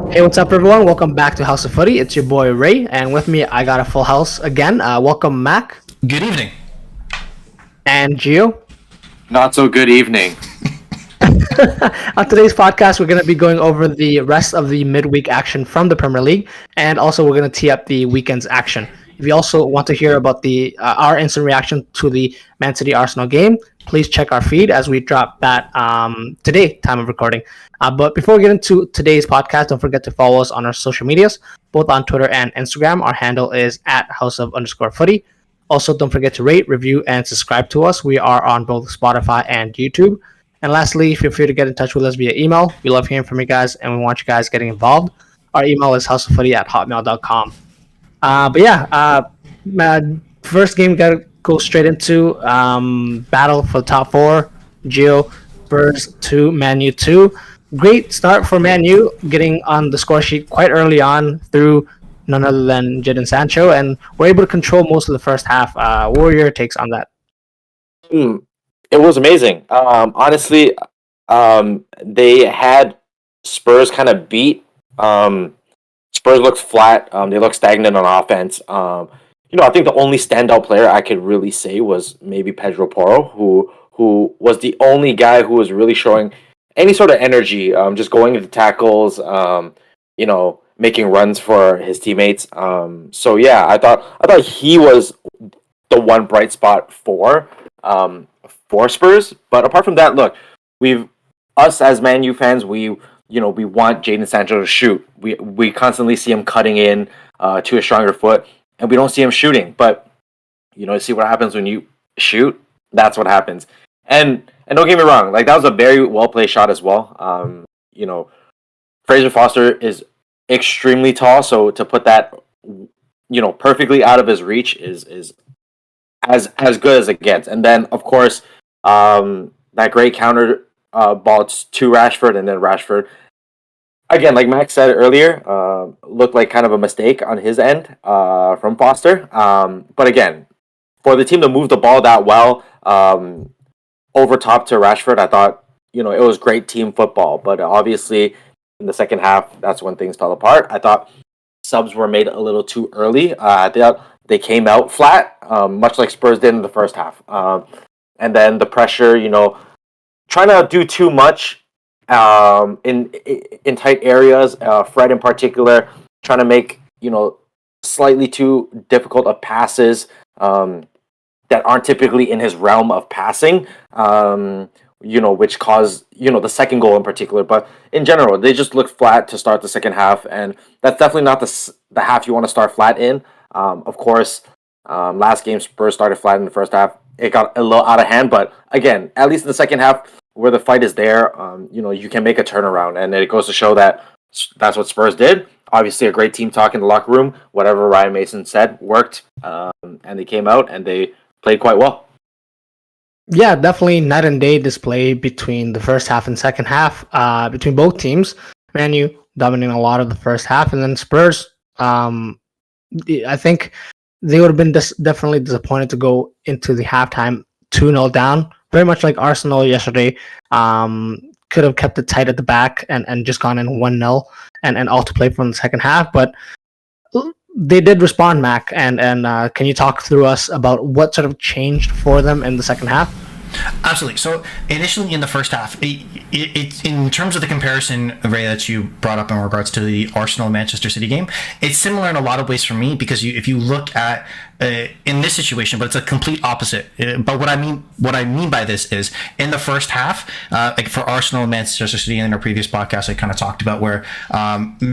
Hey, what's up, everyone? Welcome back to House of Footy. It's your boy Ray, and with me, I got a full house again. Welcome, Mac Good evening. and Gio. Not so good evening. On today's podcast, we're going to be going over the rest of the midweek action from the Premier League, and also we're going to tee up the weekend's action. If you also want to hear about the our instant reaction to the Man City Arsenal game, please check our feed as we drop that today, time of recording. But before we get into today's podcast, don't forget to follow us on our social medias, both on Twitter and Instagram. Our handle is at @house_of_footy. Also, don't forget to rate, review, and subscribe to us. We are on both Spotify and YouTube. And lastly, feel free to get in touch with us via email. We love hearing from you guys, and we want you guys getting involved. Our email is houseoffooty@hotmail.com. First game, we got to go straight into battle for the top four. Gio, Spurs 2, Man U 2. Great start for Man U, getting on the score sheet quite early on through none other than Jadon Sancho, and were able to control most of the first half. What were your takes on that? It was amazing. Honestly, they had Spurs kind of beat. Spurs looked flat. They looked stagnant on offense. I think the only standout player I could really say was maybe Pedro Porro, who was the only guy who was really showing any sort of energy, just going into tackles, making runs for his teammates. I thought he was the one bright spot for Spurs. But apart from that, look, us as Man U fans, we want Jadon Sancho to shoot. We constantly see him cutting in to a stronger foot, and we don't see him shooting. But see what happens when you shoot. That's what happens. And don't get me wrong, like that was a very well played shot as well. Fraser Foster is extremely tall, so to put that perfectly out of his reach is as good as it gets. And then of course that great counter ball to Rashford, and then Rashford again, like Max said earlier, looked like kind of a mistake on his end from Foster. But again, for the team to move the ball that well over top to Rashford, I thought it was great team football. But obviously in the second half, that's when things fell apart. I thought subs were made a little too early. They came out flat, much like Spurs did in the first half. And then the pressure, trying to do too much in tight areas. Fred in particular, trying to make slightly too difficult of passes that aren't typically in his realm of passing. Which caused the second goal in particular. But in general, they just looked flat to start the second half, and that's definitely not the half you want to start flat in. Of course, last game Spurs started flat in the first half. It got a little out of hand, but again, at least in the second half, where the fight is there, you can make a turnaround, and it goes to show that that's what Spurs did. Obviously, a great team talk in the locker room. Whatever Ryan Mason said worked, and they came out and they played quite well. Yeah, definitely night and day display between the first half and second half between both teams. Man U dominating a lot of the first half, and then Spurs, I think they would have been definitely disappointed to go into the halftime 2-0 down. Very much like Arsenal yesterday, could have kept it tight at the back and just gone in 1-0 and all to play from the second half. But they did respond, Mac, and can you talk through us about what sort of changed for them in the second half? Absolutely. So initially in the first half, it in terms of the comparison, Ray, that you brought up in regards to the Arsenal-Manchester City game, it's similar in a lot of ways for me, because if you look at in this situation, but it's a complete opposite. But what I mean by this is in the first half, like for Arsenal and Manchester City, in our previous podcast, I kind of talked about where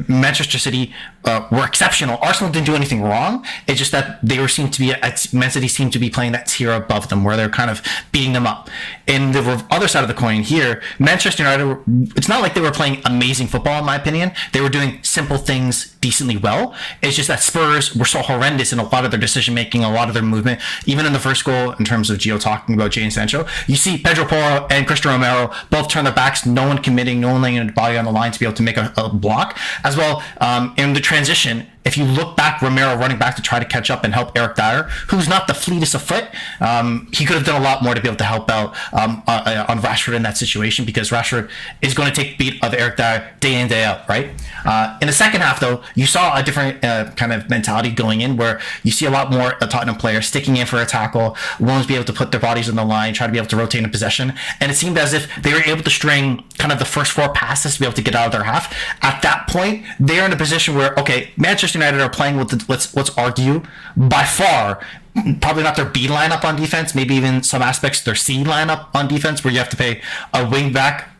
Manchester City were exceptional. Arsenal didn't do anything wrong. It's just that Man City seemed to be playing that tier above them, where they're kind of beating them up. In the other side of the coin here, Manchester United, it's not like they were playing amazing football, in my opinion. They were doing simple things decently well. It's just that Spurs were so horrendous in a lot of their decision making, a lot of their movement. Even in the first goal, in terms of Gio talking about Jadon Sancho, you see Pedro Porro and Cristian Romero both turn their backs, no one committing, no one laying a body on the line to be able to make a block. As well, in the transition, if you look back, Romero running back to try to catch up and help Eric Dyer, who's not the fleetest of foot, he could have done a lot more to be able to help out on Rashford in that situation, because Rashford is going to take the beat of Eric Dyer day in, day out, right? In the second half, though, you saw a different kind of mentality going in, where you see a lot more Tottenham players sticking in for a tackle, willing to be able to put their bodies on the line, try to be able to rotate in possession, and it seemed as if they were able to string kind of the first 4 passes to be able to get out of their half. At that point, they're in a position where, okay, Manchester United are playing with let's argue, by far, probably not their B lineup on defense, maybe even some aspects their C lineup on defense, where you have to pay a wing back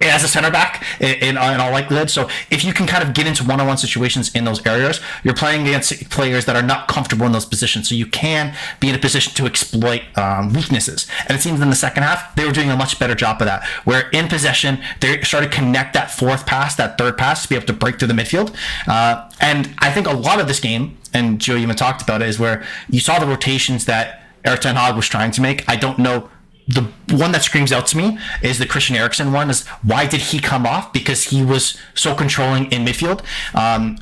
as a center back in all likelihood. So if you can kind of get into one-on-one situations in those areas, you're playing against players that are not comfortable in those positions, so you can be in a position to exploit weaknesses. And it seems in the second half they were doing a much better job of that, where in possession they started to connect that fourth pass, that third pass, to be able to break through the midfield. And I think a lot of this game, and Joe even talked about it, is where you saw the rotations that Erik ten Hag was trying to make. I don't know, the one that screams out to me is the Christian Eriksen one. Is why did he come off? Because he was so controlling in midfield,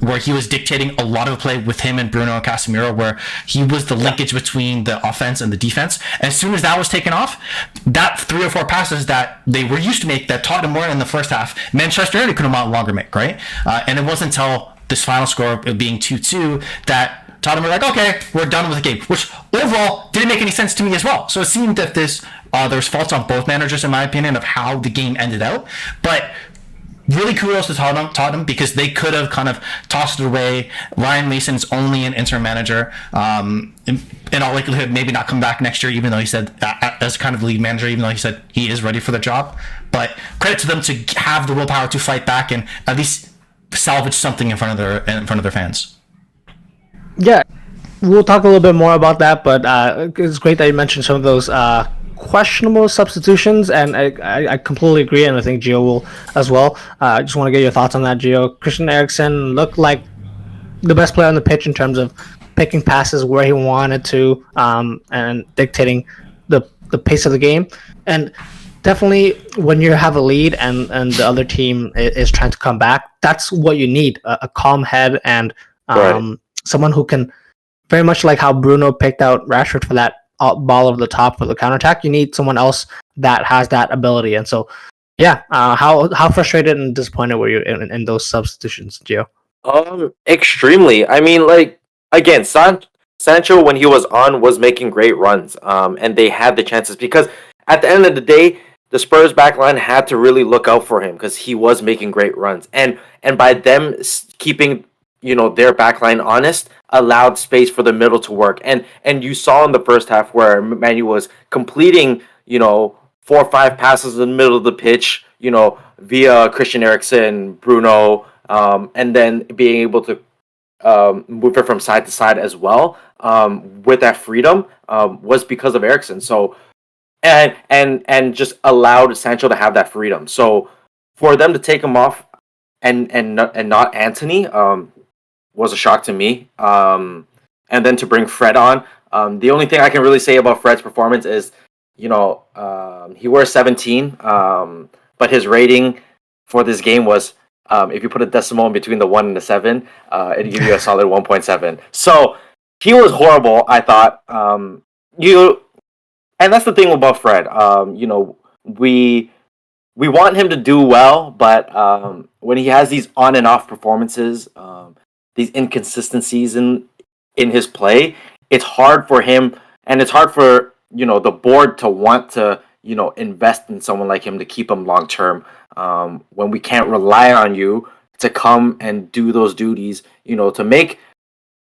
where he was dictating a lot of the play with him and Bruno and Casemiro, where he was the linkage between the offense and the defense. And as soon as that was taken off, that 3 or 4 passes that they were used to make, that Tottenham were in the first half, Manchester United could no longer make, right? And it wasn't until this final score of being 2-2 that Tottenham were like, okay, we're done with the game, which overall didn't make any sense to me as well. So it seemed that there's faults on both managers, in my opinion, of how the game ended out. But really kudos to Tottenham, because they could have kind of tossed it away. Ryan Mason's only an interim manager. In all likelihood, maybe not come back next year, even though he said, as kind of lead manager, even though he said he is ready for the job. But credit to them to have the willpower to fight back and at least salvage something in front of their fans. Yeah, we'll talk a little bit more about that, but it's great that you mentioned some of those questionable substitutions, and I completely agree, and I think Gio will as well. I just want to get your thoughts on that, Gio. Christian Eriksen looked like the best player on the pitch in terms of picking passes where he wanted to, and dictating the pace of the game. And definitely when you have a lead and the other team is trying to come back, that's what you need, a calm head and someone who can, very much like how Bruno picked out Rashford for that ball over the top for the counterattack. You need someone else that has that ability. And so, yeah, how frustrated and disappointed were you in those substitutions, Gio? Extremely. I mean, like, again, Sancho, when he was on, was making great runs, and they had the chances, because at the end of the day, the Spurs backline had to really look out for him, because he was making great runs, and by them keeping their backline honest, allowed space for the middle to work. And you saw in the first half where Manu was completing 4 or 5 passes in the middle of the pitch, via Christian Eriksen, Bruno, and then being able to move it from side to side as well, with that freedom, was because of Eriksen. So and just allowed Sancho to have that freedom. So for them to take him off and not Anthony, was a shock to me. And then to bring Fred on, the only thing I can really say about Fred's performance is, he wears 17, but his rating for this game was, if you put a decimal in between the 1 and the 7, it'd give you a solid 1.7. So he was horrible, I thought. And that's the thing about Fred. We want him to do well, but when he has these on and off performances, these inconsistencies in his play, it's hard for him, and it's hard for the board to want to invest in someone like him to keep him long term, when we can't rely on you to come and do those duties, to make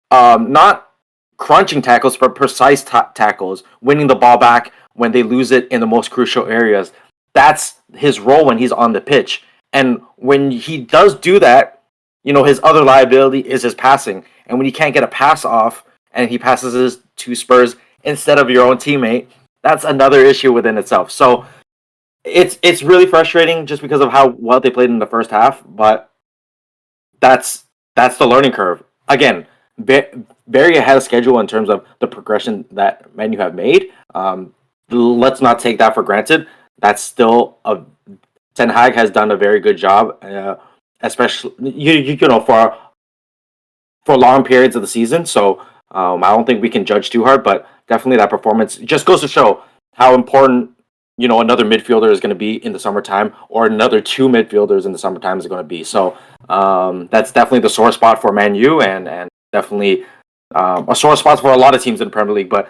not crunching tackles but precise tackles, winning the ball back when they lose it in the most crucial areas. That's his role when he's on the pitch, and when he does do that, his other liability is his passing. And when you can't get a pass off and he passes it to Spurs instead of your own teammate, that's another issue within itself. So it's really frustrating just because of how well they played in the first half, but that's the learning curve. Again, very ahead of schedule in terms of the progression that Man U have made. Let's not take that for granted. That's still Ten Hag has done a very good job, especially for for long periods of the season. So I don't think we can judge too hard, but definitely that performance just goes to show how important another midfielder is going to be in the summertime, or another two midfielders in the summertime is going to be. So that's definitely the sore spot for Man U, and definitely a sore spot for a lot of teams in the Premier League. But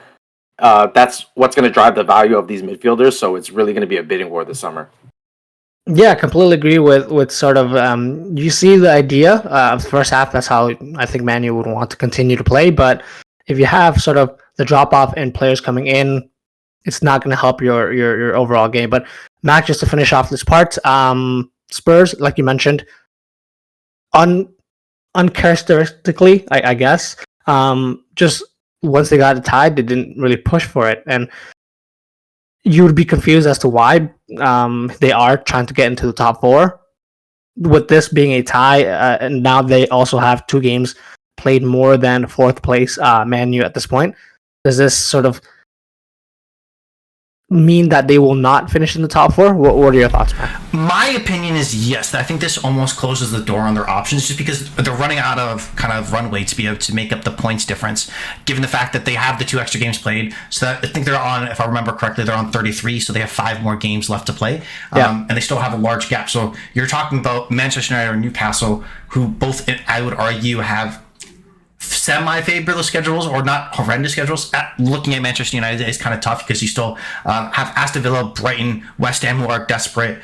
that's what's going to drive the value of these midfielders. So it's really going to be a bidding war this summer. Yeah, completely agree with sort of you see the idea of the first half. That's how I think Man U would want to continue to play. But if you have sort of the drop off in players coming in, it's not going to help your overall game. But Mac, just to finish off this part, Spurs, like you mentioned, uncharacteristically, I guess, just once they got it tied, they didn't really push for it, and you would be confused as to why they are trying to get into the top four. With this being a tie, and now they also have 2 games played more than fourth place Man U at this point. Does this sort of mean that they will not finish in the top 4? What are your thoughts, Matt? My opinion is yes. I think this almost closes the door on their options, just because they're running out of kind of runway to be able to make up the points difference, given the fact that they have the 2 extra games played. So that, I think they're on, if I remember correctly, they're on 33, so they have 5 more games left to play. And they still have a large gap. So you're talking about Manchester United or Newcastle, who both, I would argue, have semi-favorable schedules, or not horrendous schedules. Looking at Manchester United is kind of tough, because you still have Aston Villa, Brighton, West Ham, who are desperate,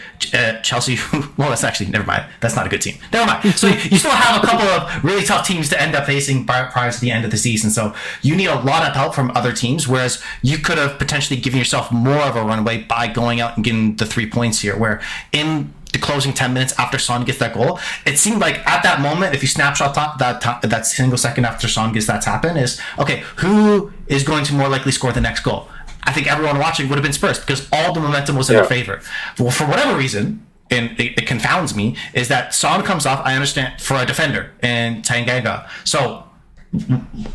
Chelsea, well, that's actually, never mind, that's not a good team, never mind. So you still have a couple of really tough teams to end up facing prior to the end of the season, so you need a lot of help from other teams, whereas you could have potentially given yourself more of a runway by going out and getting the 3 points here, where in the closing 10 minutes after Son gets that goal, it seemed like at that moment, if you snapshot that single second after Son gets that tap in, is okay, who is going to more likely score the next goal? I think everyone watching would have been Spurs, because all the momentum was in their favor. Well, for whatever reason, and it confounds me, is that Son comes off, I understand, for a defender in Tanganga. So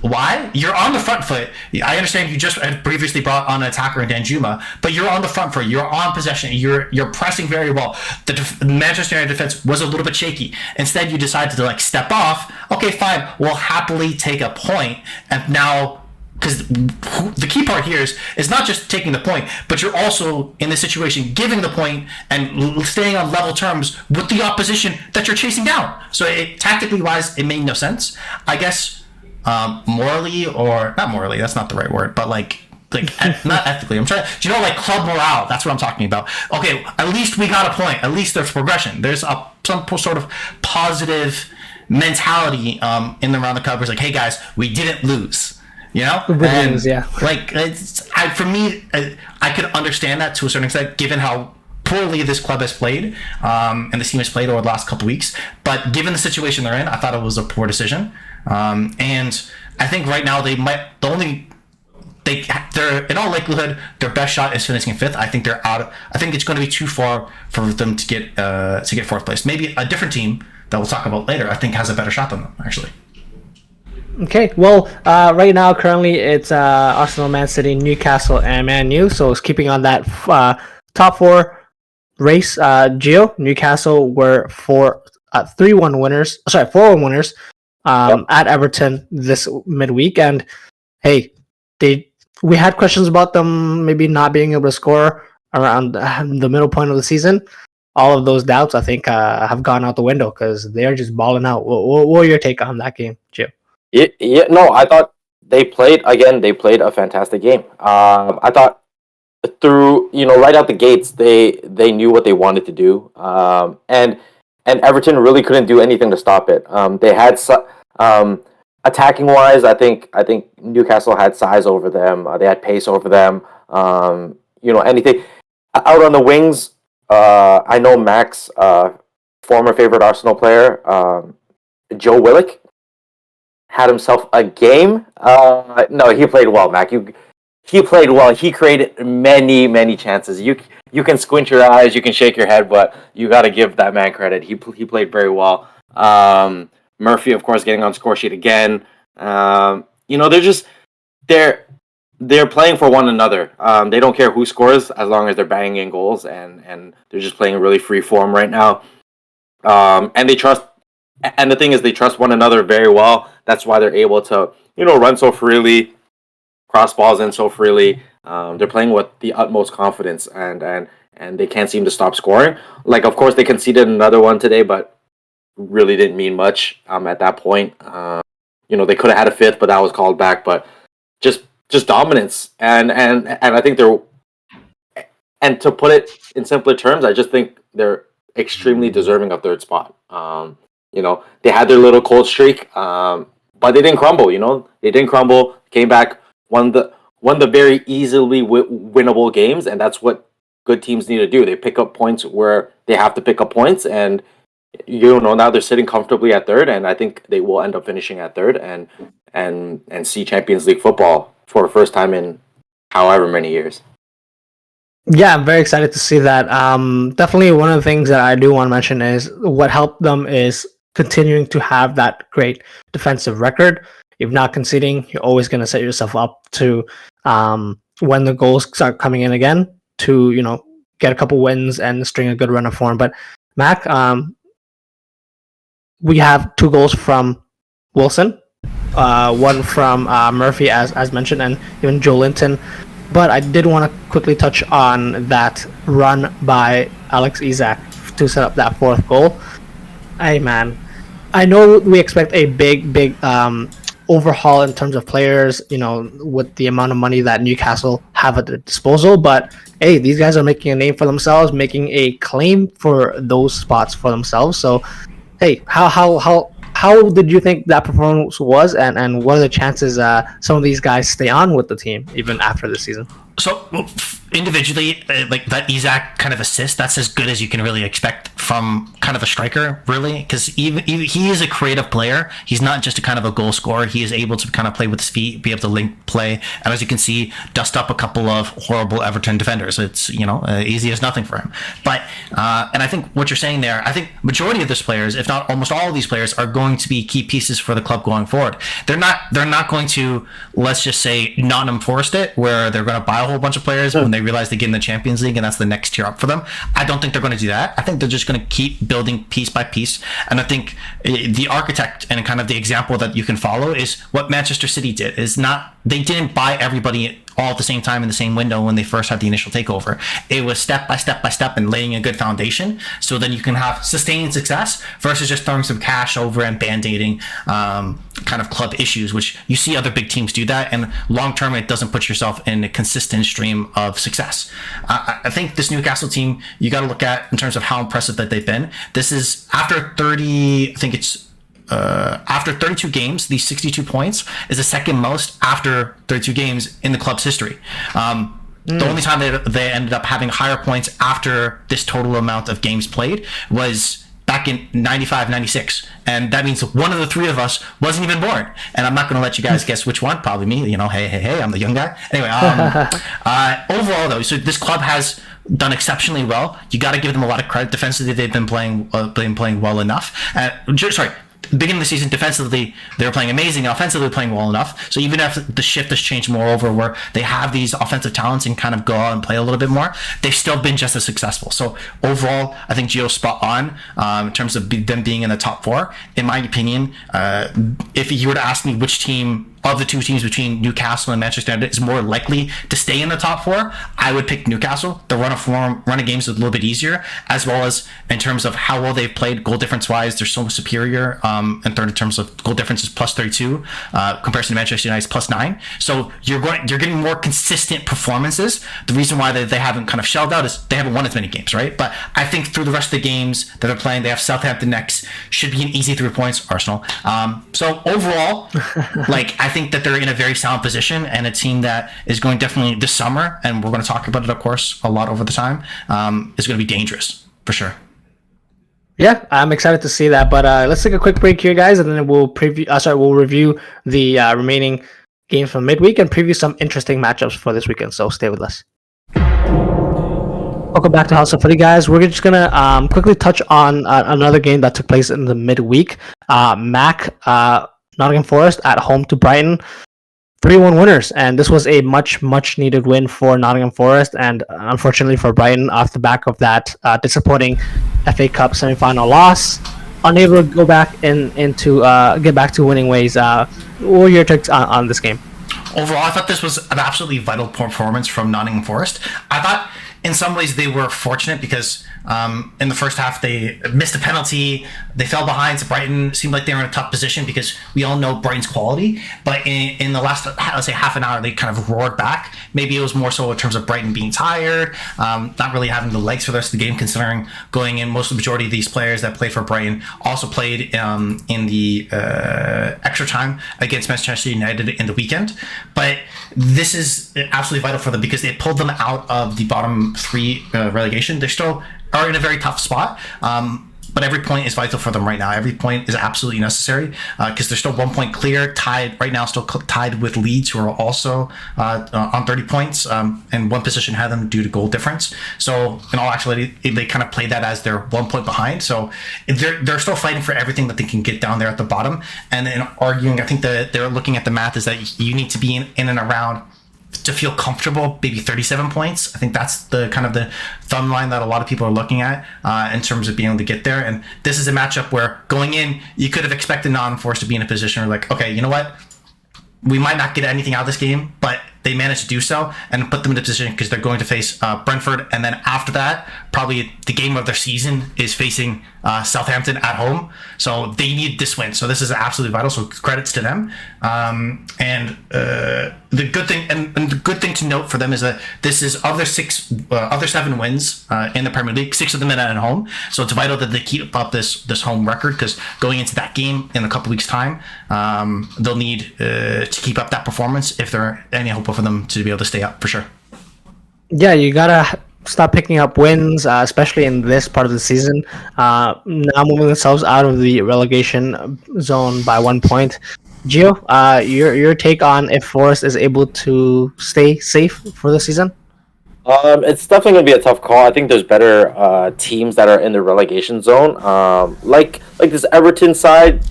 why? You're on the front foot. I understand you just had previously brought on an attacker in Danjuma, but you're on the front foot. You're on possession. You're pressing very well. The Manchester United defense was a little bit shaky. Instead, you decided to step off. Okay, fine. We'll happily take a point. And now, because the key part here is not just taking the point, but you're also in this situation giving the point and staying on level terms with the opposition that you're chasing down. So tactically wise, it made no sense. I guess morally, or not morally, that's not the right word, but not ethically, I'm trying, club morale, that's what I'm talking about. Okay, at least we got a point, at least there's progression, there's some sort of positive mentality in around the club, where it's hey guys, we didn't lose, Wins, yeah. For me, I could understand that to a certain extent, given how poorly this club has played, and the team has played over the last couple weeks, but given the situation they're in, I thought it was a poor decision. And I think right now they're in all likelihood, their best shot is finishing 5th. I think I think it's going to be too far for them to get 4th place. Maybe a different team that we'll talk about later, I think, has a better shot than them, actually. Okay, well, right now, currently, it's Arsenal, Man City, Newcastle, and Man U. So it's keeping on that top 4 race. Gio, Newcastle were 4-1 winners. Sorry, 4-1 winners. At Everton this midweek, and hey, we had questions about them maybe not being able to score around the middle point of the season. All of those doubts, I think, have gone out the window, because they're just balling out. What were your take on that game, Jim? Yeah, no, I thought they played a fantastic game. I thought through right out the gates, they knew what they wanted to do, and Everton really couldn't do anything to stop it. They had attacking wise, I think Newcastle had size over them. They had pace over them. Anything out on the wings. I know Max, former favorite Arsenal player, Joe Willock, had himself a game. No, he played well, Mac. He played well. He created many chances. You can squint your eyes, you can shake your head, but you got to give that man credit. He played very well. Murphy, of course, getting on score sheet again. They're playing for one another. They don't care who scores as long as they're banging in goals, and they're just playing really free form right now. And they trust And the thing is, they trust one another very well. That's why they're able to, run so freely, cross balls in so freely. They're playing with the utmost confidence, and they can't seem to stop scoring. Like, of course, they conceded another one today, but really didn't mean much at that point. They could have had a fifth, but that was called back. But just dominance, and I think they're, and to put it in simpler terms, I just think they're extremely deserving of third spot. They had their little cold streak, but they didn't crumble. They didn't crumble. Came back, won the very easily winnable games, and that's what good teams need to do. They pick up points where they have to pick up points, and now they're sitting comfortably at third, and I think they will end up finishing at third and see Champions League football for the first time in however many years. Yeah, I'm very excited to see that. Definitely one of the things that I do want to mention is what helped them is continuing to have that great defensive record. If not conceding, you're always going to set yourself up to, when the goals start coming in again, to get a couple wins and string a good run of form. But Mac, we have 2 goals from Wilson, one from Murphy, as mentioned, and even Joe Linton. But I did want to quickly touch on that run by Alex Isak to set up that 4th goal. Hey, man, I know we expect a big overhaul in terms of players, with the amount of money that Newcastle have at their disposal. But hey, these guys are making a name for themselves, making a claim for those spots for themselves. So, hey, how did you think that performance was, and what are the chances some of these guys stay on with the team even after the season? So individually, like that Isak kind of assist, that's as good as you can really expect from kind of a striker, really, because he is a creative player. He's not just a kind of a goal scorer. He is able to kind of play with his feet, be able to link play, and as you can see, dust up a couple of horrible Everton defenders. It's easy as nothing for him. But and I think what you're saying there, I think majority of these players, if not almost all of these players, are going to be key pieces for the club going forward. They're not going to, let's just say, Nottingham Forest it, where they're going to buy a whole bunch of players when they realize they get in the Champions League and that's the next tier up for them. I don't think they're going to do that. I think they're just going to keep building piece by piece. And I think the architect and kind of the example that you can follow is what Manchester City did. They didn't buy everybody all at the same time in the same window when they first had the initial takeover. It was step by step and laying a good foundation, so then you can have sustained success versus just throwing some cash over and band-aiding kind of club issues, which you see other big teams do that, and long term it doesn't put yourself in a consistent stream of success. I think this Newcastle team, you got to look at in terms of how impressive that they've been. This is after 30, I think it's after 32 games, these 62 points is the second most after 32 games in the club's history. The only time they ended up having higher points after this total amount of games played was back in 95-96, and that means one of the 3 of us wasn't even born. And I'm not going to let you guys guess which one. Probably me. Hey, I'm the young guy. Anyway, overall though, so this club has done exceptionally well. You got to give them a lot of credit. Defensively, they've been playing well enough. Beginning of the season, defensively, they were playing amazing. Offensively, playing well enough. So even after the shift has changed more over where they have these offensive talents and kind of go out and play a little bit more, they've still been just as successful. So overall, I think Gio's spot on in terms of them being in the top 4. In my opinion, if you were to ask me which team of the 2 teams between Newcastle and Manchester United is more likely to stay in the top 4, I would pick Newcastle. The run of games is a little bit easier, as well as in terms of how well they've played goal difference wise, they're so superior. And third, in terms of goal difference is plus 32, comparison to Manchester United's plus 9. So you're getting more consistent performances. The reason why they haven't kind of shelled out is they haven't won as many games, right? But I think through the rest of the games that they're playing, they have Southampton next, should be an easy 3 points. Arsenal. So overall, I think that they're in a very sound position, and a team that is going definitely this summer, and we're going to talk about it, of course, a lot over the time, is going to be dangerous for sure. Yeah, I'm excited to see that. But let's take a quick break here, guys, and then we'll review the remaining games from midweek and preview some interesting matchups for this weekend. So stay with us. Welcome back to House of Footy, guys. We're just gonna quickly touch on another game that took place in the midweek. Nottingham Forest at home to Brighton, 3-1 winners, and this was a much needed win for Nottingham Forest, and unfortunately for Brighton, off the back of that disappointing FA Cup semi-final loss. unable to go back into get back to winning ways. What were your takes on this game? Overall, I thought this was an absolutely vital performance from Nottingham Forest. I thought in some ways they were fortunate because in the first half they missed a penalty, they fell behind to Brighton. Seemed like they were in a tough position because we all know Brighton's quality. But in the last, let's say, half an hour, they kind of roared back. Maybe it was more so in terms of Brighton being tired, not really having the legs for the rest of the game, considering going in, most of the majority of these players that played for Brighton also played in the extra time against Manchester United in the weekend. But this is absolutely vital for them because they pulled them out of the bottom three relegation. They still are in a very tough spot. But every point is vital for them right now. Every point is absolutely necessary because they're still 1 point clear, tied right now, still tied with Leeds, who are also on 30 points, and one position had them due to goal difference. So in all actuality, they kind of play that as they're 1 point behind. So they're still fighting for everything that they can get down there at the bottom. And then arguing, I think that they're looking at the math is that you need to be in and around to feel comfortable, maybe 37 points. I think that's the kind of the thumb line that a lot of people are looking at in terms of being able to get there. And this is a matchup where going in, you could have expected Nottingham Forest to be in a position where like, okay, you know what? We might not get anything out of this game, but they managed to do so and put them in a position because they're going to face Brentford. And then after that, probably the game of their season is facing Southampton at home. So they need this win. So this is absolutely vital. So credits to them. And the good thing and the good thing to note for them is that this is of their other 7 wins in the Premier League, 6 of them at home. So it's vital that they keep up this home record because going into that game in a couple weeks' time, they'll need to keep up that performance if there are any hope for them to be able to stay up for sure. Yeah, you gotta stop picking up wins, especially in this part of the season. Now moving themselves out of the relegation zone by 1 point. Gio, your take on if Forest is able to stay safe for the season? It's definitely gonna be a tough call. I think there's better teams that are in the relegation zone. Like this Everton side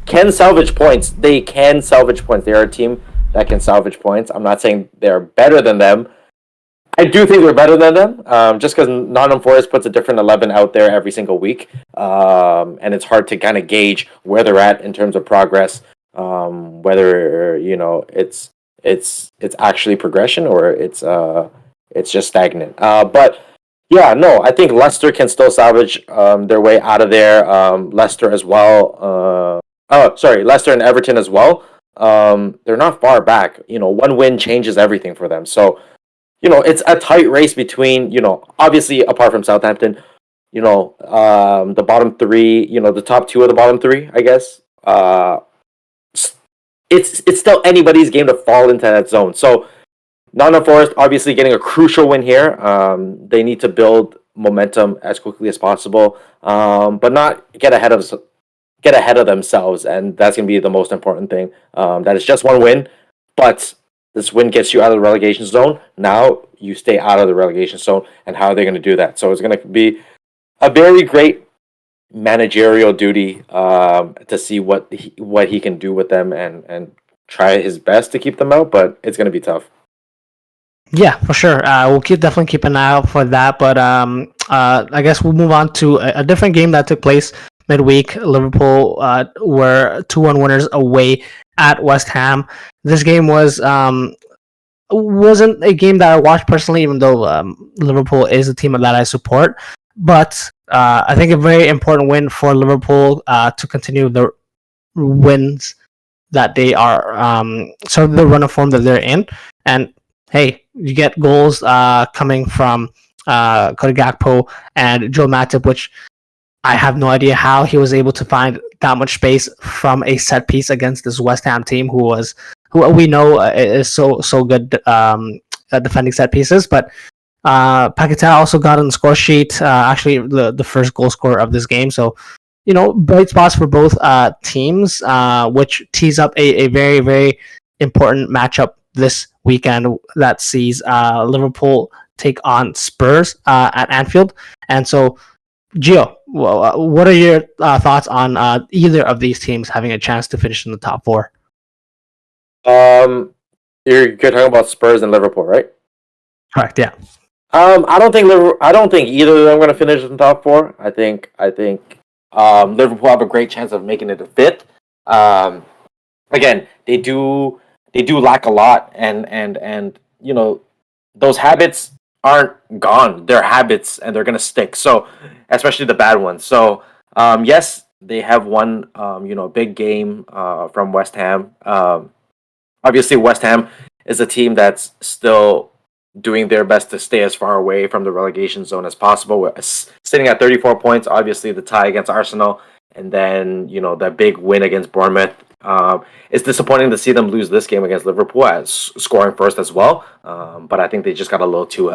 can salvage points. They can salvage points. They are a team that can salvage points. I'm not saying they're better than them. I do think they're better than them, just because Nottingham Forest puts a different 11 out there every single week, and it's hard to kind of gauge where they're at in terms of progress, whether it's actually progression or it's just stagnant. But yeah, no, I think Leicester can still salvage their way out of there. Leicester as well. Leicester and Everton as well. They're not far back. One win changes everything for them. So, it's a tight race between, obviously apart from Southampton, the bottom 3, the top 2 of the bottom 3, I guess. It's still anybody's game to fall into that zone. So, Nottingham Forest obviously getting a crucial win here. They need to build momentum as quickly as possible, but not get ahead of themselves, and that's going to be the most important thing. That is just one win, but this win gets you out of the relegation zone. Now you stay out of the relegation zone, and how are they going to do that? So it's going to be a very great managerial duty to see what he can do with them and try his best to keep them out, but it's going to be tough. Yeah, for sure. We'll definitely keep an eye out for that. But I guess we'll move on to a different game that took place midweek. Liverpool were 2-1 winners away at West Ham. This game wasn't a game that I watched personally, even though Liverpool is a team that I support. But I think a very important win for Liverpool to continue the wins that they are, sort of the run of form that they're in. And hey, you get goals coming from Cody Gakpo and Joe Matip, which I have no idea how he was able to find that much space from a set piece against this West Ham team, who we know is so good at defending set pieces. But Paquetá also got on the score sheet, actually the first goal scorer of this game. So, bright spots for both teams, which tees up a very, very important matchup this weekend that sees Liverpool take on Spurs at Anfield. And so, Gio, what are your thoughts on either of these teams having a chance to finish in the top 4? You're talking about Spurs and Liverpool, right? Correct. Yeah. I don't think either of them are going to finish in the top 4. I think Liverpool have a great chance of making it a fifth. Again, they do lack a lot, and those habits aren't gone. They're habits, and they're gonna stick. So, especially the bad ones. So, yes, they have won a big game from West Ham. Obviously, West Ham is a team that's still doing their best to stay as far away from the relegation zone as possible. We're sitting at 34 points. Obviously, the tie against Arsenal, and then that big win against Bournemouth. It's disappointing to see them lose this game against Liverpool as scoring first as well. But I think they just got a little too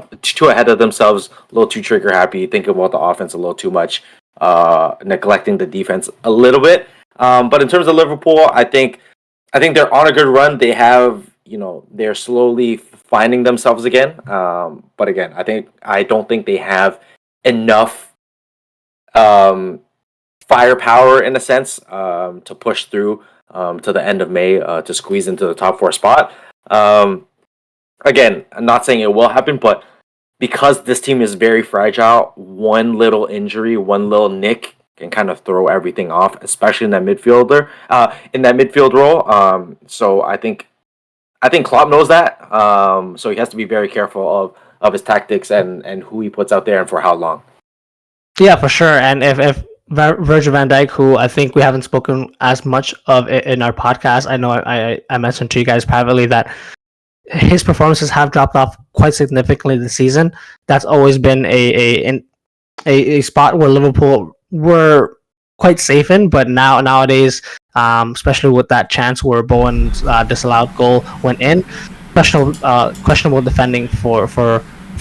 ahead of themselves, a little too trigger happy, thinking about the offense a little too much, neglecting the defense a little bit. But in terms of Liverpool, I think they're on a good run. They have, they're slowly finding themselves again. But again, I don't think they have enough firepower in a sense to push through to the end of May to squeeze into the top four spot. Again, I'm not saying it will happen, but because this team is very fragile, one little injury, one little nick can kind of throw everything off, especially in that midfield role. So I think Klopp knows that. So he has to be very careful of his tactics and who he puts out there and for how long. Yeah, for sure. And if Virgil van Dijk, who I think we haven't spoken as much of in our podcast, I know I mentioned to you guys privately that his performances have dropped off quite significantly this season. That's always been a spot where Liverpool were quite safe in, but nowadays, especially with that chance where Bowen's disallowed goal went in, questionable defending for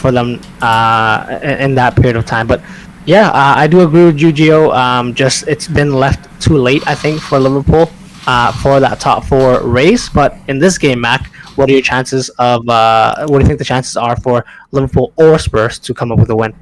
them in that period of time. But yeah, I do agree with you, Gio. Just it's been left too late, I think, for Liverpool for that top four race. But in this game, Mac, what are your chances of? What do you think the chances are for Liverpool or Spurs to come up with a win?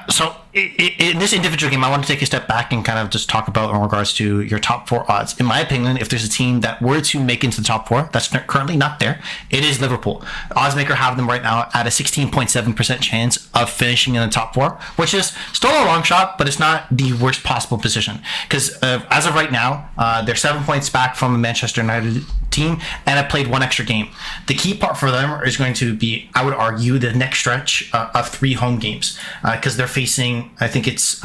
So in this individual game, I want to take a step back and kind of just talk about in regards to your top four odds. In my opinion, if there's a team that were to make into the top four that's currently not there, it is Liverpool. Oddsmaker have them right now at a 16.7% chance of finishing in the top four, which is still a long shot, but it's not the worst possible position. Because as of right now, they're 7 points back from the Manchester United team and have played one extra game. The key part for them is going to be, I would argue, the next stretch of 3 home games because they're facing, I think it's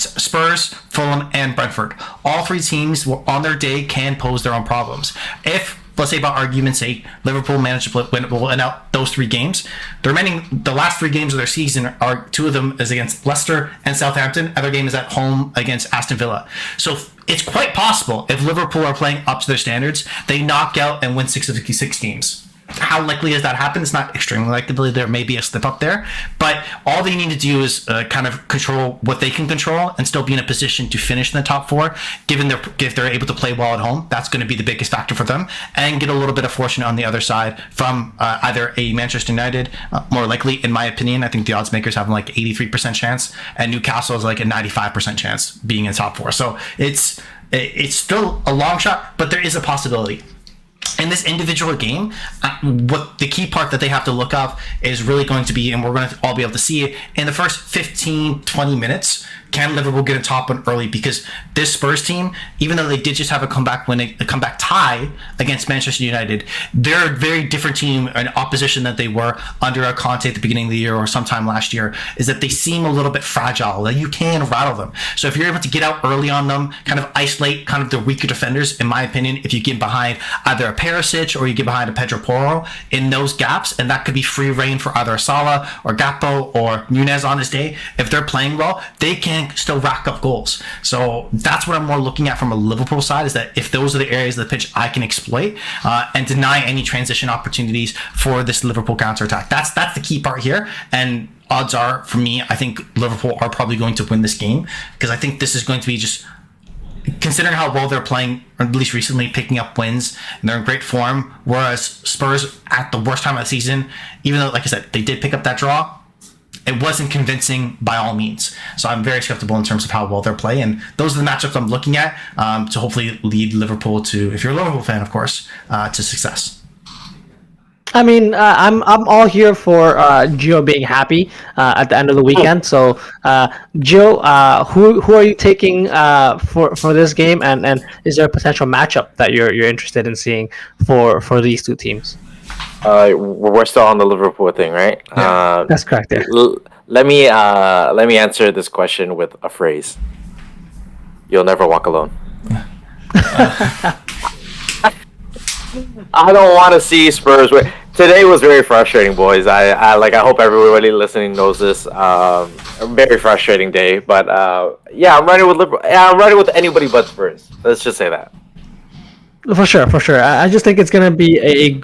Spurs, Fulham, and Brentford. All 3 teams on their day can pose their own problems. If, let's say, by argument's sake, Liverpool managed to win out those 3 games, the last 3 games of their season are 2 of them is against Leicester and Southampton. Other game is at home against Aston Villa. So it's quite possible if Liverpool are playing up to their standards, they knock out and win 6 of 6 games. How likely does that happen? It's not extremely likely. There may be a slip up there, but all they need to do is kind of control what they can control and still be in a position to finish in the top 4. If they're able to play well at home, that's going to be the biggest factor for them, and get a little bit of fortune on the other side from either a Manchester United, more likely, in my opinion. I think the odds makers have like 83% chance, and Newcastle is like a 95% chance being in top 4. So it's still a long shot, but there is a possibility. In this individual game, what the key part that they have to look up is really going to be, and we're going to all be able to see it, in the first 15-20 minutes, can Liverpool get a top one early? Because this Spurs team, even though they did just have a comeback tie against Manchester United, they're a very different team and opposition that they were under a Conte at the beginning of the year or sometime last year, is that they seem a little bit fragile, that you can rattle them. So if you're able to get out early on them, kind of isolate kind of the weaker defenders, in my opinion, if you get behind either a Perisic or you get behind a Pedro Porro in those gaps, and that could be free reign for either Salah or Gakpo or Nunez on his day, if they're playing well, they can still rack up goals. So that's what I'm more looking at from a Liverpool side, is that if those are the areas of the pitch I can exploit and deny any transition opportunities for this Liverpool counterattack. That's the key part here. And odds are, for me, I think Liverpool are probably going to win this game, because I think this is going to be just, considering how well they're playing, or at least recently picking up wins, and they're in great form, whereas Spurs at the worst time of the season, even though, like I said, they did pick up that draw, it wasn't convincing by all means. So I'm very skeptical in terms of how well they're playing, and those are the matchups I'm looking at to hopefully lead Liverpool to, if you're a Liverpool fan, of course, to success. I mean, I'm all here for Gio being happy at the end of the weekend. So, Gio, who are you taking for this game, and is there a potential matchup that you're interested in seeing for these two teams? We're still on the Liverpool thing, right? Yeah. That's correct. Yeah. Let me answer this question with a phrase. You'll never walk alone. I don't want to see Spurs win. Today was very frustrating, boys. I hope everybody listening knows this. A very frustrating day, but yeah, I'm running with Liverpool. Yeah, I'm running with anybody but Spurs. Let's just say that. For sure, for sure. I just think it's gonna be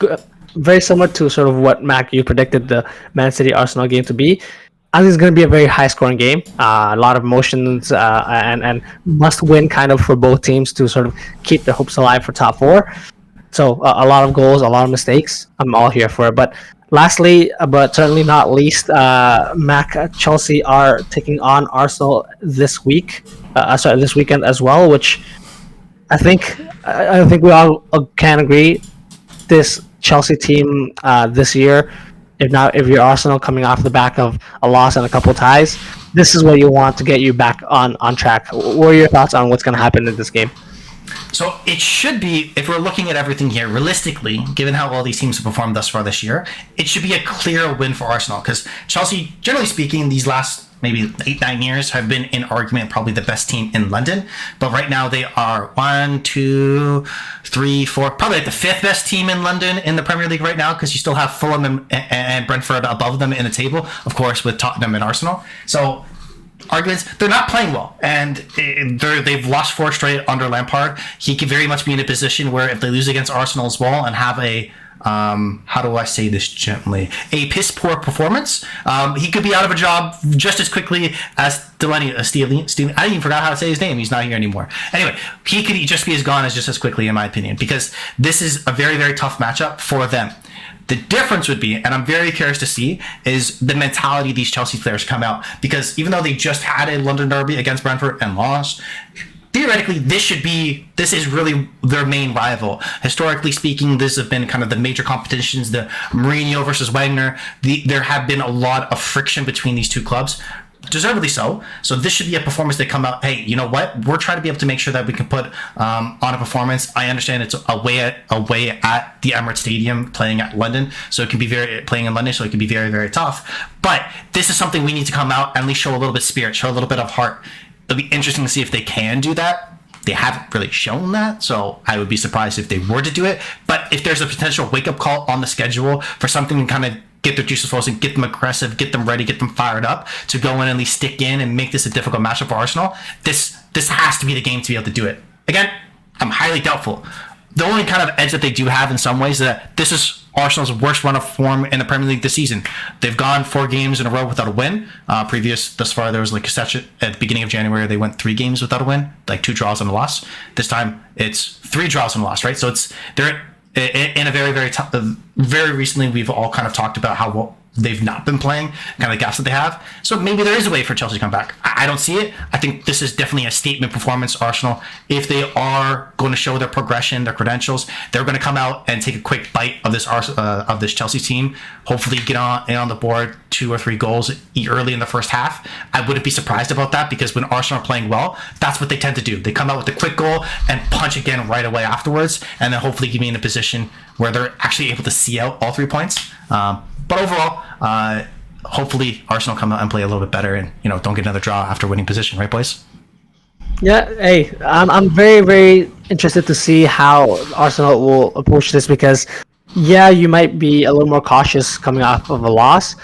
very similar to sort of what Mac you predicted the Man City Arsenal game to be. I think it's going to be a very high scoring game. A lot of emotions and must win kind of for both teams to sort of keep their hopes alive for top four. So a lot of goals, a lot of mistakes. I'm all here for it. But lastly, but certainly not least, Chelsea are taking on Arsenal this week. Sorry, this weekend as well, which I think I think we all can agree this Chelsea team this year. If you're Arsenal coming off the back of a loss and a couple ties, this is what you want to get you back on track. What are your thoughts on what's going to happen in this game? So it should be, if we're looking at everything here realistically, given how well these teams have performed thus far this year, it should be a clear win for Arsenal because Chelsea, generally speaking, these last maybe 8-9 years have been in argument probably the best team in London, but right now they are 1, 2, 3, 4, probably like the fifth best team in London in the Premier League right now because you still have Fulham and Brentford above them in the table, of course, with Tottenham and Arsenal. So arguments, they're not playing well, and they've lost 4 straight under Lampard. He could very much be in a position where if they lose against Arsenal as well and have a how do I say this gently? A piss poor performance. He could be out of a job just as quickly as Delaney. I even forgot how to say his name. He's not here anymore. Anyway, he could just be as gone as just as quickly, in my opinion, because this is a very, very tough matchup for them. The difference would be, and I'm very curious to see, is the mentality these Chelsea players come out. Because even though they just had a London derby against Brentford and lost, theoretically, this is really their main rival. Historically speaking, this have been kind of the major competitions, the Mourinho versus Wagner. There have been a lot of friction between these two clubs. Deservedly so. So this should be a performance that come out, hey, you know what? We're trying to be able to make sure that we can put on a performance. I understand it's away at the Emirates Stadium playing at London, so it can be playing in London, so it can be very, very tough. But this is something we need to come out and at least show a little bit of spirit, show a little bit of heart. It'll be interesting to see if they can do that. They haven't really shown that, so I would be surprised if they were to do it. But if there's a potential wake-up call on the schedule for something to kind of get their juices flowing, get them aggressive, get them ready, get them fired up to go in and at least stick in and make this a difficult matchup for Arsenal, this has to be the game to be able to do it. Again, I'm highly doubtful. The only kind of edge that they do have in some ways is that this is Arsenal's worst run of form in the Premier League this season. They've gone 4 games in a row without a win. Thus far, there was like a session at the beginning of January, they went 3 games without a win, like 2 draws and a loss. This time, it's 3 draws and a loss, right? So they're in a very, very tough. Very recently, we've all kind of talked about how well they've not been playing, kind of the gaps that they have. So maybe there is a way for Chelsea to come back. I don't see it. I think this is definitely a statement performance, Arsenal. If they are going to show their progression, their credentials, they're going to come out and take a quick bite of this Chelsea team. Hopefully get on the board 2 or 3 goals early in the first half. I wouldn't be surprised about that because when Arsenal are playing well, that's what they tend to do. They come out with a quick goal and punch again right away afterwards, and then hopefully get me in a position where they're actually able to see out all 3 points. But overall, hopefully Arsenal come out and play a little bit better and, don't get another draw after winning position, right, boys? Yeah, hey, I'm very, very interested to see how Arsenal will approach this because, yeah, you might be a little more cautious coming off of a loss,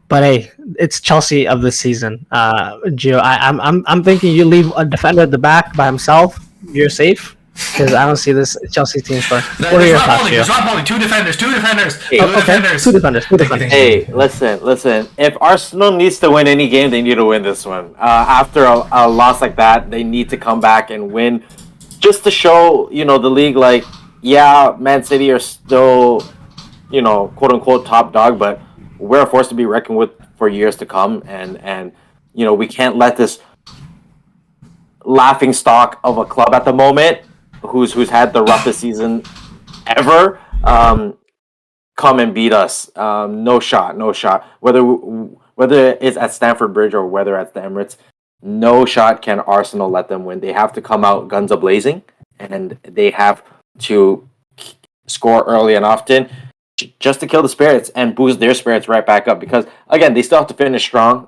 but hey, it's Chelsea of the season. Gio, I'm thinking you leave a defender at the back by himself, you're safe. Because I don't see this Chelsea team score. What are your thoughts, Gio? It's not holding. 2 defenders. Hey, two defenders. Hey, listen. If Arsenal needs to win any game, they need to win this one. After a loss like that, they need to come back and win, just to show the league like, yeah, Man City are still, quote unquote top dog, but we're a force to be reckoned with for years to come, and we can't let this laughing stock of a club at the moment, who's had the roughest season ever, come come and beat us. No shot, no shot. Whether it's at Stamford Bridge or whether at the Emirates, no shot can Arsenal let them win. They have to come out guns a-blazing, and they have to score early and often just to kill the spirits and boost their spirits right back up. Because again, they still have to finish strong.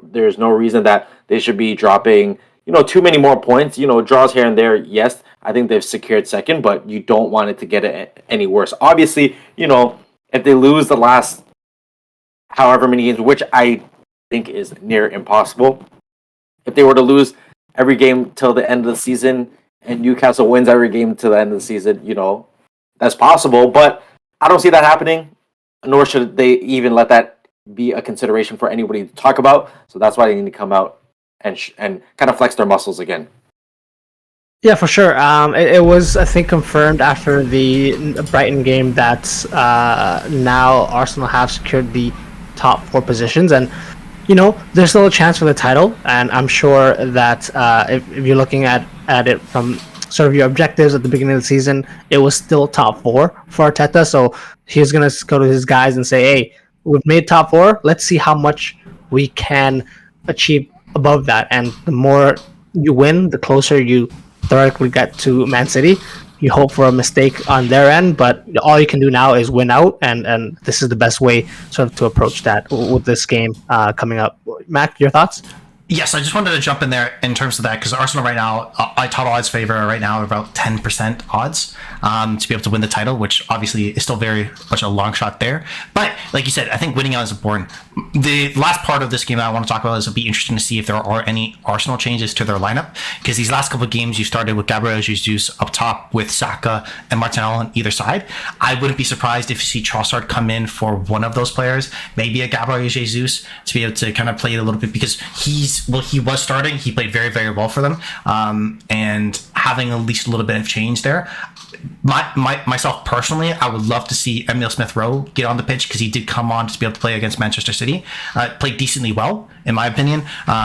There's no reason that they should be dropping too many more points. Draws here and there. Yes, I think they've secured second, but you don't want it to get any worse. Obviously, if they lose the last however many games, which I think is near impossible, if they were to lose every game till the end of the season and Newcastle wins every game till the end of the season, that's possible. But I don't see that happening, nor should they even let that be a consideration for anybody to talk about. So that's why they need to come out and kind of flex their muscles again. Yeah, for sure. It was, I think, confirmed after the Brighton game that now Arsenal have secured the top 4 positions, and there's still a chance for the title. And I'm sure that if you're looking at it from sort of your objectives at the beginning of the season, it was still top 4 for Arteta. So he's gonna go to his guys and say, "Hey, we've made top 4. Let's see how much we can achieve above that." And the more you win, the closer you theoretically get to Man City. You hope for a mistake on their end, but all you can do now is win out, and this is the best way sort of to approach that with this game coming up. Mac, your thoughts? Yes, I just wanted to jump in there in terms of that, because Arsenal right now, I total odds favor right now about 10% odds to be able to win the title, which obviously is still very much a long shot there. But like you said, I think winning out is important. The last part of this game that I want to talk about is it'll be interesting to see if there are any Arsenal changes to their lineup, because these last couple of games you started with Gabriel Jesus up top with Saka and Martinelli on either side. I wouldn't be surprised if you see Trossard come in for one of those players, maybe a Gabriel Jesus, to be able to kind of play it a little bit, because he was starting. He played very, very well for them, and having at least a little bit of change there. Myself personally, I would love to see Emile Smith-Rowe get on the pitch, because he did come on to be able to play against Manchester City. Played decently well, in my opinion.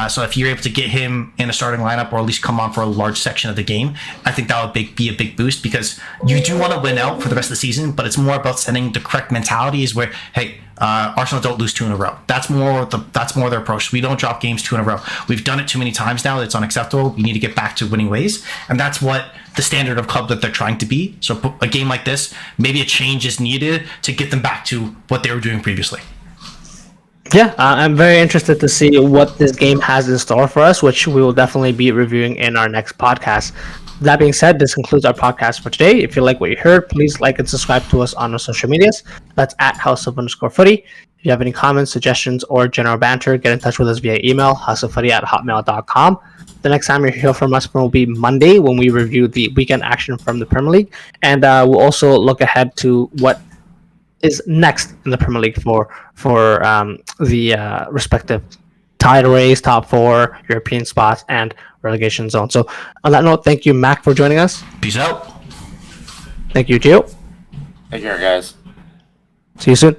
So if you're able to get him in a starting lineup, or at least come on for a large section of the game, I think that would be a big boost, because you do want to win out for the rest of the season, but it's more about setting the correct mentality, is where, hey, Arsenal don't lose 2 in a row. That's more their approach. We don't drop games 2 in a row. We've done it too many times now. It's unacceptable. We need to get back to winning ways, and that's what the standard of club that they're trying to be. So a game like this, maybe a change is needed to get them back to what they were doing previously. Yeah, I'm very interested to see what this game has in store for us, which we will definitely be reviewing in our next podcast. That being said, this concludes our podcast for today. If you like what you heard, please like and subscribe to us on our social medias. That's at @house_of_footy. If you have any comments, suggestions, or general banter, get in touch with us via email, houseoffooty@hotmail.com. The next time you hear from us will be Monday, when we review the weekend action from the Premier League. And we'll also look ahead to what is next in the Premier League for the respective title race, top 4, European spots, and relegation zone. So on that note, thank you, Mac, for joining us. Peace out. Thank you, Gio. Take care, guys. See you soon.